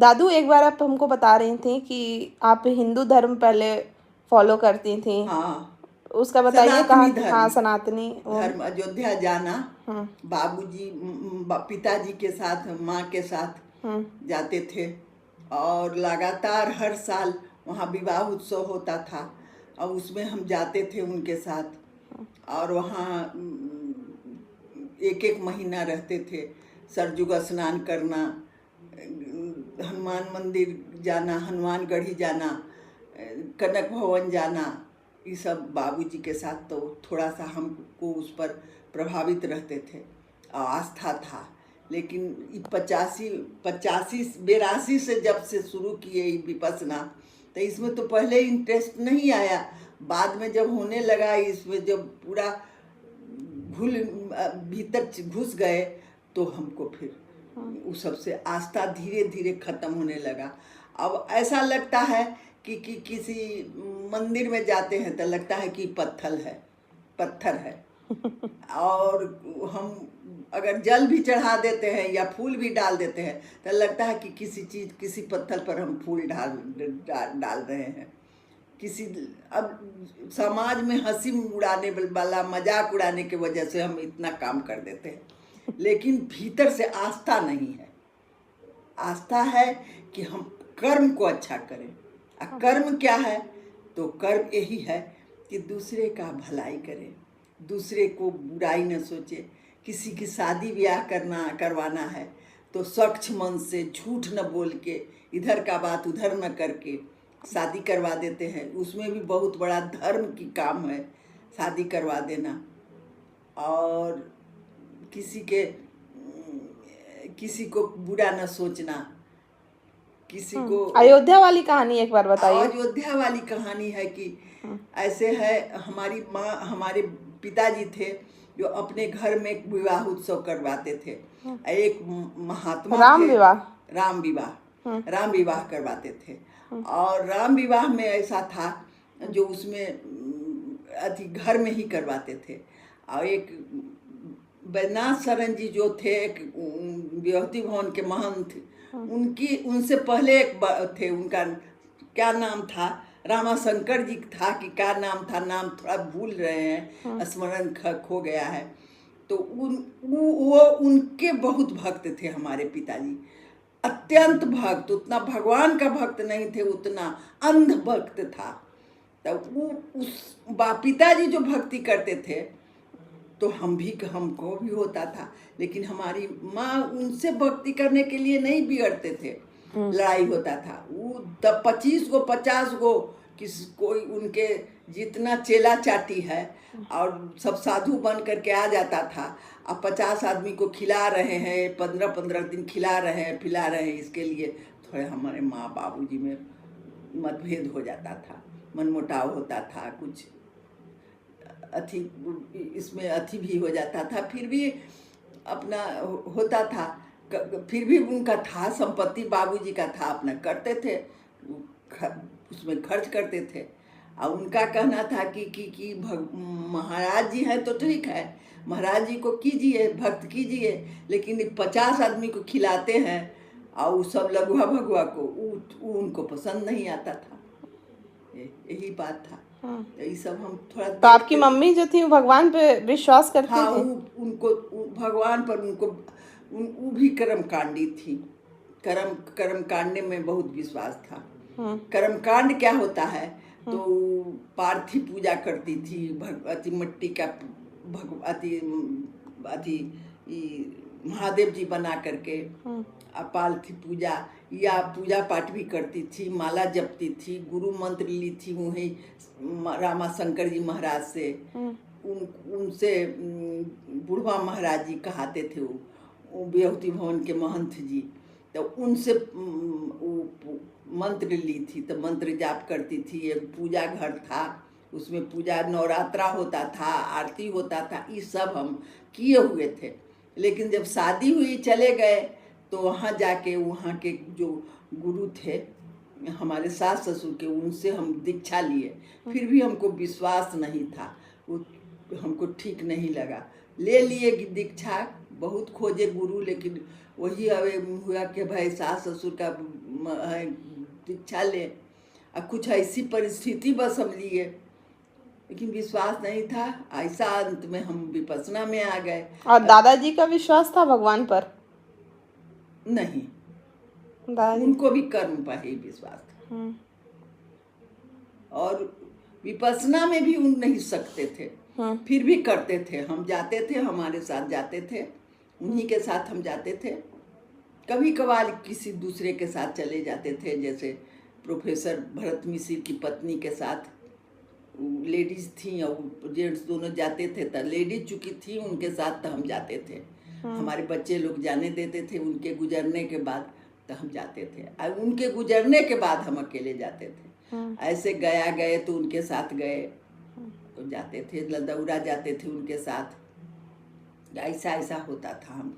दादू, एक बार आप हमको बता रही थी कि आप हिंदू धर्म पहले फॉलो करती थी। हाँ, उसका बताइए सनातनी कहाँ। हाँ, धर्म। सनातनी वो। धर्म अयोध्या जाना, हम्म। बाबूजी पिताजी के साथ, माँ के साथ हम्म। जाते थे। और लगातार हर साल वहाँ विवाह उत्सव होता था और उसमें हम जाते थे उनके साथ। और वहाँ एक एक महीना रहते थे। सरजुग स्नान करना, हनुमान मंदिर जाना, हनुमानगढ़ी जाना, कनक भवन जाना, ये सब बाबूजी के साथ। तो थोड़ा सा हमको उस पर प्रभावित रहते थे और आस्था था। लेकिन 85 82 से जब से शुरू किए विपස්සना, तो इसमें तो पहले इंटरेस्ट नहीं आया। बाद में जब होने लगा, इसमें जब पूरा भीतर घुस गए, तो हमको फिर उस सबसे आस्था धीरे धीरे खत्म होने लगा। अब ऐसा लगता है कि किसी मंदिर में जाते हैं तो लगता है कि पत्थर है। और हम अगर जल भी चढ़ा देते हैं या फूल भी डाल देते हैं तो लगता है कि किसी पत्थर पर हम फूल डाल रहे हैं। अब समाज में हंसी उड़ाने वाला, मजाक उड़ाने की वजह से हम इतना काम कर देते हैं, लेकिन भीतर से आस्था नहीं है। आस्था है कि हम कर्म को अच्छा करें। कर्म क्या है? तो कर्म यही है कि दूसरे का भलाई करें, दूसरे को बुराई न सोचे। किसी की शादी ब्याह करवाना है तो स्वच्छ मन से, झूठ न बोल के, इधर का बात उधर न करके शादी करवा देते हैं। उसमें भी बहुत बड़ा धर्म की काम है शादी करवा देना। और किसी को बुरा न सोचना, किसी को। अयोध्या वाली कहानी एक बार बताइए। अयोध्या वाली कहानी है कि ऐसे है, हमारी माँ, हमारे पिताजी थे जो अपने घर में एक विवाह उत्सव करवाते थे। एक महात्मा राम थे, विवाह। राम विवाह करवाते थे। और राम विवाह में ऐसा था जो उसमें घर में ही करवाते थे। और एक बैजनाथ शरण जी जो थे, एक विभूति भवन के महंत, उनसे पहले एक थे, उनका क्या नाम था, रामाशंकर जी था कि क्या नाम था, नाम थोड़ा भूल रहे हैं, स्मरण खो गया है। तो वो उनके बहुत भक्त थे हमारे पिताजी, अत्यंत भक्त। उतना भगवान का भक्त नहीं थे, उतना अंध भक्त था। तब पिताजी जो भक्ति करते थे तो हमको भी होता था। लेकिन हमारी माँ उनसे भक्ति करने के लिए नहीं बिगड़ते थे, लड़ाई होता था। वो 25 गो 50 गो कोई उनके जितना चेला चाटी है, और सब साधु बन करके आ जाता था। अब 50 आदमी को खिला रहे हैं, 15-15 दिन खिला रहे हैं, पिला रहे हैं। इसके लिए थोड़े हमारे माँ बाबूजी में मतभेद हो जाता था, मनमुटाव होता था, कुछ इसमें अथी भी हो जाता था। फिर भी अपना होता था, फिर भी उनका था, संपत्ति बाबूजी का था, अपना करते थे, उसमें खर्च करते थे। और उनका कहना था कि महाराज जी हैं तो ठीक है, महाराज जी को कीजिए, भक्त कीजिए, लेकिन 50 आदमी को खिलाते हैं और सब लघुआ भगुआ को, उनको पसंद नहीं आता था। यही बात था। तो ये सब हम थोड़ा। तो आपकी मम्मी जो थी वो भगवान पे विश्वास करती हाँ, थी? उनको भगवान पर वो भी कर्मकांडी थी। कर्म कांड में बहुत विश्वास था। कर्म कांड क्या होता है? तो पार्थिव पूजा करती थी, भगवती मिट्टी का भगवती महादेव जी बना करके, पार्थिव पूजा या पूजा पाठ भी करती थी, माला जपती थी, गुरु मंत्र ली थी वहीं रामाशंकर जी महाराज से। उनसे बुढ़वा महाराज जी कहाते थे, वो विभूति भवन के महंत जी। तो उनसे मंत्र ली थी, तो मंत्र जाप करती थी। एक पूजा घर था, उसमें पूजा नवरात्रा होता था, आरती होता था, ये सब हम किए हुए थे। लेकिन जब शादी हुई, चले गए, तो वहाँ जाके वहाँ के जो गुरु थे हमारे सास ससुर के, उनसे हम दीक्षा लिए। फिर भी हमको विश्वास नहीं था, वो हमको ठीक नहीं लगा। ले लिए दीक्षा, बहुत खोजे गुरु, लेकिन वही हवे हुआ कि भाई सास ससुर का है दीक्षा ले। अब कुछ ऐसी परिस्थिति बस हम लिए, लेकिन विश्वास नहीं था। ऐसा अंत में हम विपස්සना में आ गए। और दादाजी का विश्वास था भगवान पर? नहीं, दादाजी उनको भी कर्म पर ही विश्वास था। और विपස්සना में भी उन नहीं सकते थे, फिर भी करते थे। हम जाते थे, हमारे साथ जाते थे, उन्हीं के साथ हम जाते थे। कभी कभार किसी दूसरे के साथ चले जाते थे, जैसे प्रोफेसर भरत मिश्र की पत्नी के साथ लेडीज थी और जेंट्स दोनों जाते थे। तो लेडीज चूंकि थी उनके साथ तो हम जाते थे। हमारे बच्चे लोग जाने देते थे, उनके गुजरने के बाद तो हम जाते थे, और उनके गुजरने के बाद हम अकेले जाते थे। ऐसे गया गए तो उनके साथ गए, तो जाते थे, लदौरा जाते थे उनके साथ। ऐसा ऐसा होता था हम